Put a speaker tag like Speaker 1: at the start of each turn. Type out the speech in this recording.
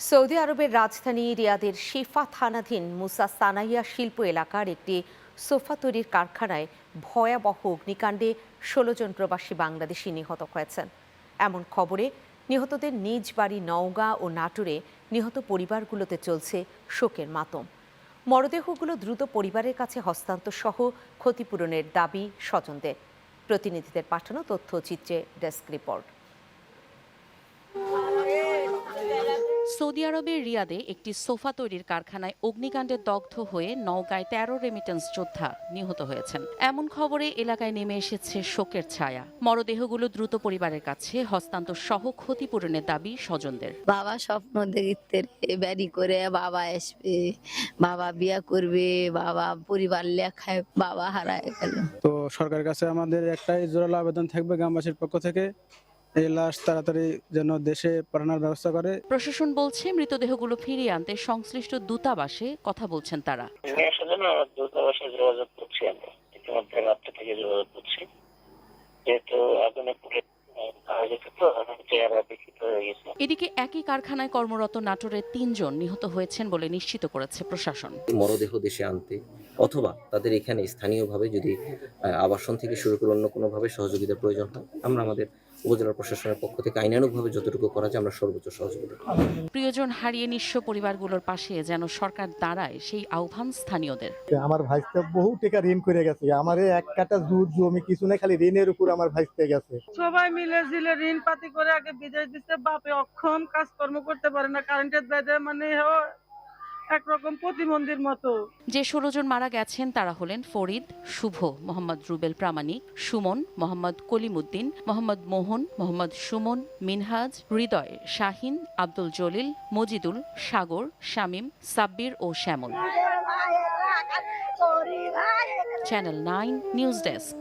Speaker 1: Saudi আরবের রাজধানী রিয়াদের শিফা থানাধীন মুসা সানাইয়া শিল্প এলাকার একটি সোফা তৈরির কারখানায় ভয়াবহ অগ্নিকাণ্ডে ১৬ জন প্রবাসী বাংলাদেশি নিহত হয়েছেন। এমন খবরে নিহতদের নিজ বাড়ি নওগাঁ ও নাটোরে নিহত পরিবারগুলোতে চলছে শোকের মাতম। মরদেহগুলো দ্রুত পরিবারের কাছে হস্তান্তর সহ ক্ষতিপূরণের দাবি স্বজনদের। প্রতিনিধিদের পাঠানো তথ্যচিত্রে ডেস্ক রিপোর্ট।
Speaker 2: সৌদি আরবের রিয়াদে একটি সোফা তৈরির কারখানায় অগ্নিকাণ্ডে দগ্ধ হয়ে নওগাঁয় ১৩ রেমিটেন্স যোদ্ধা নিহত হয়েছেন। এমন খবরে এলাকায় নেমে এসেছে শোকের ছায়া। মরদেহগুলো দ্রুত পরিবারের কাছে হস্তান্তর সহ ক্ষতিপূরণের দাবি স্বজনদের।
Speaker 3: বাবা স্বপ্ন দেখতে বাড়ি করে বাবা আসবে, বাবা বিয়া করবে, বাবা পরিবার লেখায় বাবা হারায় গেল।
Speaker 4: তো সরকারের কাছে আমাদের একটাই জোরালো আবেদন থাকবে গ্রামবাসীর পক্ষ থেকে, এই লাশ তাড়াতাড়ি যেন দেশে পাঠানোর ব্যবস্থা করে।
Speaker 2: প্রশাসন বলছে মৃতদেহগুলো ফিরিয়ে আনতে সংশ্লিষ্ট দূতাবাসে কথা বলছেন তারা।
Speaker 5: দূতাবাসে যোগাযোগ করছি, আমরা ইতিমধ্যে রাত্রে থেকে যোগাযোগ করছি, যেহেতু আগুনে পুড়ে
Speaker 2: এদিকে একই কারখানায় কর্মরত নাটোরের ৩ জন নিহত হয়েছেন বলে নিশ্চিত করেছে প্রশাসন।
Speaker 6: মরদেহ দেশে আনতে অথবা তাদের এখানে স্থানীয়ভাবে যদি আবাসন থেকে শুরু করে অন্য কোনোভাবে সহযোগিতার প্রয়োজন হয়, আমরা আমাদের উপজেলা প্রশাসনের পক্ষ থেকে আইনানুগভাবে যতটুকু করা যায় আমরা সর্বোচ্চ সহযোগিতা।
Speaker 2: প্রিয়জন হারিয়ে নিঃস্ব পরিবারগুলোর পাশে যেন সরকার দাঁড়ায়, সেই আহ্বান স্থানীয়দের।
Speaker 7: আমার ভাইস্তে বহু টাকা ঋণ করে গেছে, আমার এক কাটা জমি কিছু না, খালি ঋণের উপর আমার ভাইস্তে গেছে।
Speaker 8: সবাই মিলে ঝিলে ঋণ পাতি করে আগে বিদেশ দিচ্ছে, বাপে অক্ষম, কাজকর্ম করতে পারে না, কারেন্টের বেদে মানে একরকম প্রতিবন্ধীর মতো।
Speaker 2: যে ১৬ জন মারা গেছেন তারা হলেন ফরিদ, শুভ, মোহাম্মদ রুবেল প্রামাণিক, সুমন, মোহাম্মদ কলিমুদ্দিন, মোহাম্মদ মোহন, মোহাম্মদ সুমন, মিনহাজ, হৃদয়, শাহিন, আব্দুল জলিল, মজিদুল, সাগর, শামীম, সাব্বির ও শ্যামল। Channel 9 news desk.